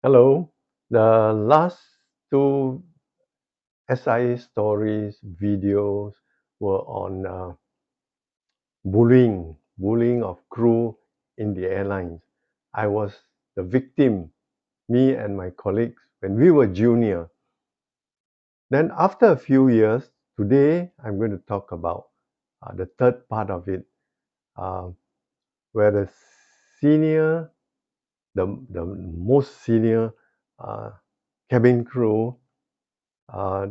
Hello. The last two SIA stories videos were on bullying of crew in the airlines. I was the victim, me and my colleagues, when we were junior. Then after a few years, today I'm going to talk about the third part of it, uh, where senior, the most senior uh, cabin crew, uh,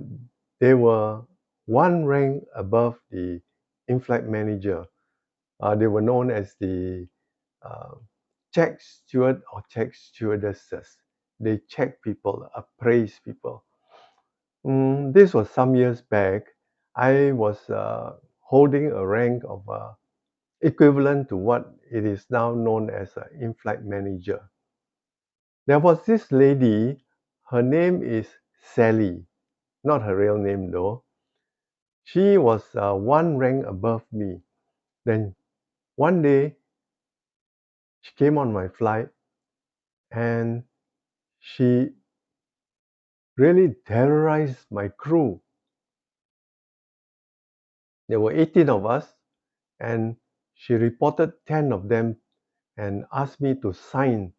they were one rank above the in-flight manager. They were known as the uh, check steward or check stewardesses. They check people, appraise people. This was some years back. I was holding a rank of equivalent to what it is now known as an in-flight manager. There was this lady, her name is Sally, not her real name though. She was one rank above me. Then one day she came on my flight and she really terrorized my crew. There were 18 of us, and she reported 10 of them and asked me to sign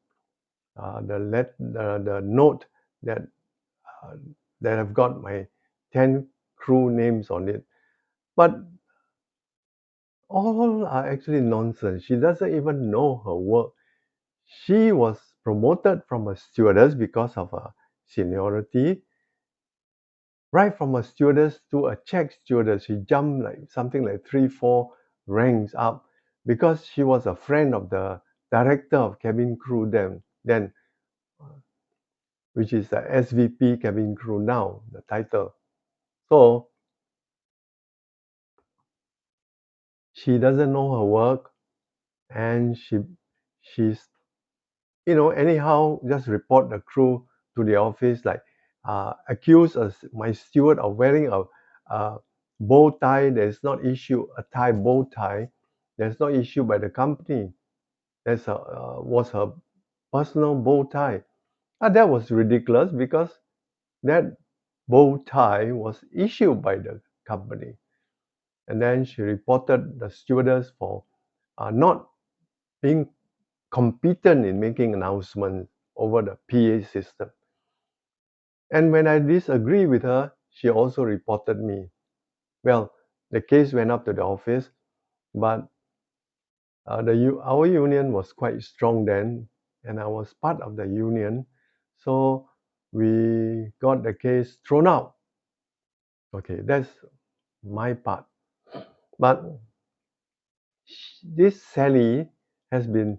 the note that uh, that have got my 10 crew names on it. But all are actually nonsense. She doesn't even know her work. She was promoted from a stewardess because of her seniority. Right from a stewardess to a check stewardess, she jumped like something like 3, 4 ranks up because she was a friend of the director of cabin crew then, which is the SVP cabin crew now, the title. So she doesn't know her work, and she's anyhow just report the crew to the office, like accuse my steward of wearing a bow tie that is not issued, a bow tie that's not issued by the company. That's was her personal bow tie. That was ridiculous because that bow tie was issued by the company. And then she reported the stewardess for not being competent in making announcements over the PA system. And when I disagree with her, she also reported me. Well, the case went up to the office, but our union was quite strong then, and I was part of the union, so we got the case thrown out. Okay, that's my part. But this Sally has been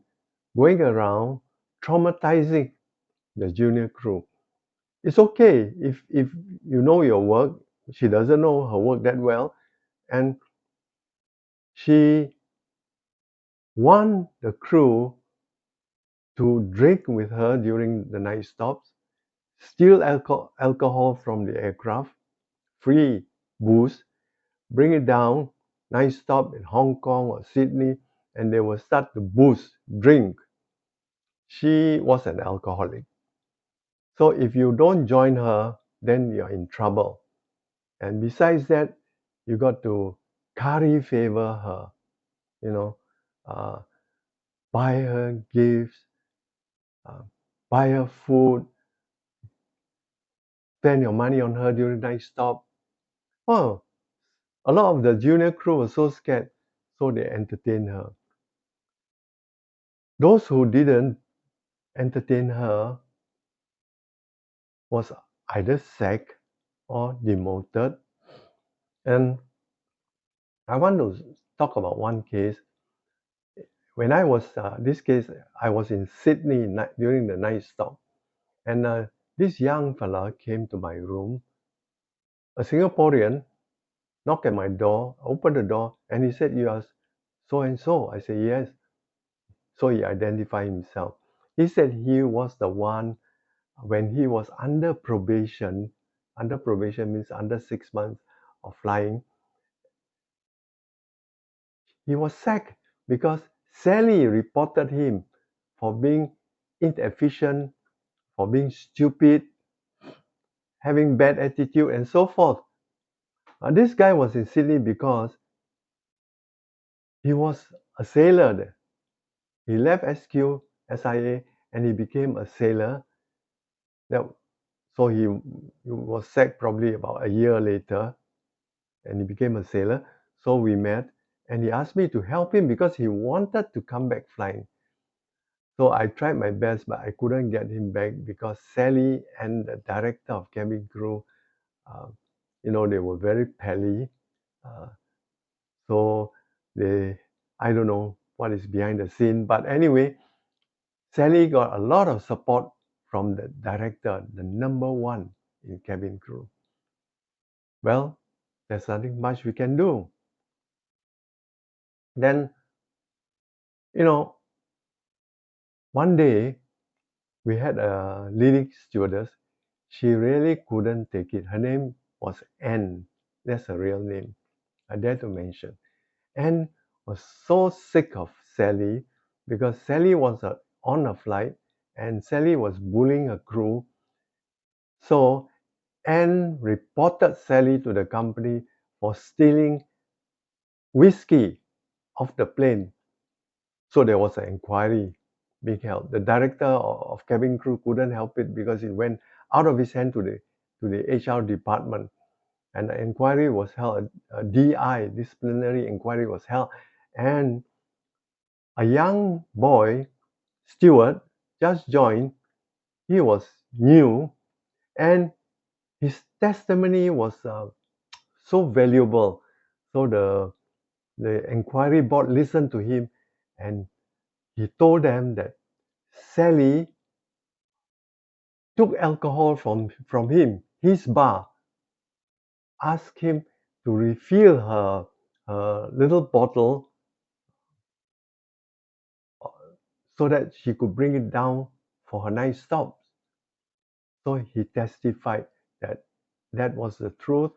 going around traumatizing the junior crew. It's okay if you know your work. She doesn't know her work that well, and she want the crew to drink with her during the night stops, steal alcohol from the aircraft, free booze, bring it down, night stop in Hong Kong or Sydney, and they will start to booze, drink. She was an alcoholic. So if you don't join her, then you're in trouble. And besides that, you got to curry favor her, you know, uh, buy her gifts, uh, buy her food, spend your money on her during night stop. Oh, a lot of the junior crew were so scared, so they entertained her. Those who didn't entertain her was either sacked or demoted. And I want to talk about one case. When I was this case, I was in Sydney during the night stop, and this young fella came to my room, a Singaporean, knocked at my door, opened the door, and he said, "You are so and so." I said, "Yes." So he identified himself. He said he was the one when he was under probation means under 6 months of flying. He was sacked because Sally reported him for being inefficient, for being stupid, having bad attitude, and so forth. This guy was in Sydney because he was a sailor there. He left SQ, SIA, and he became a sailor. That, so he was sacked probably about a year later, and he became a sailor. So we met, and he asked me to help him because he wanted to come back flying. So I tried my best, but I couldn't get him back because Sally and the director of cabin crew, uh, they were very pally. Uh, so I don't know what is behind the scene, but anyway, Sally got a lot of support from the director, the number one in cabin crew. Well, there's nothing much we can do. Then, you know, one day we had a leading stewardess. She really couldn't take it. Her name was Anne. That's her real name. I dare to mention. Anne was so sick of Sally because Sally was on a flight and Sally was bullying her crew. So Anne reported Sally to the company for stealing whiskey off the plane. So there was an inquiry being held. The director of cabin crew couldn't help it because it went out of his hand to the HR department. And the inquiry was held, a DI, disciplinary inquiry was held. And a young boy, steward, just joined. He was new, and his testimony was so valuable. So the inquiry board listened to him, and he told them that Sally took alcohol from him, his bar, asked him to refill her little bottle so that she could bring it down for her night stops. So he testified that that was the truth,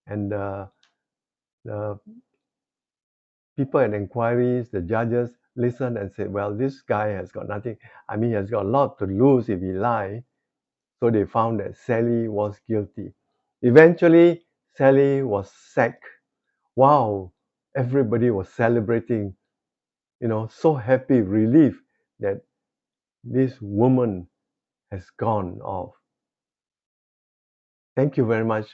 and the people at inquiries, the judges listened and said, well, this guy has got nothing. I mean, he has got a lot to lose if he lies. So they found that Sally was guilty. Eventually, Sally was sacked. Wow, everybody was celebrating, so happy, relief that this woman has gone off. Thank you very much.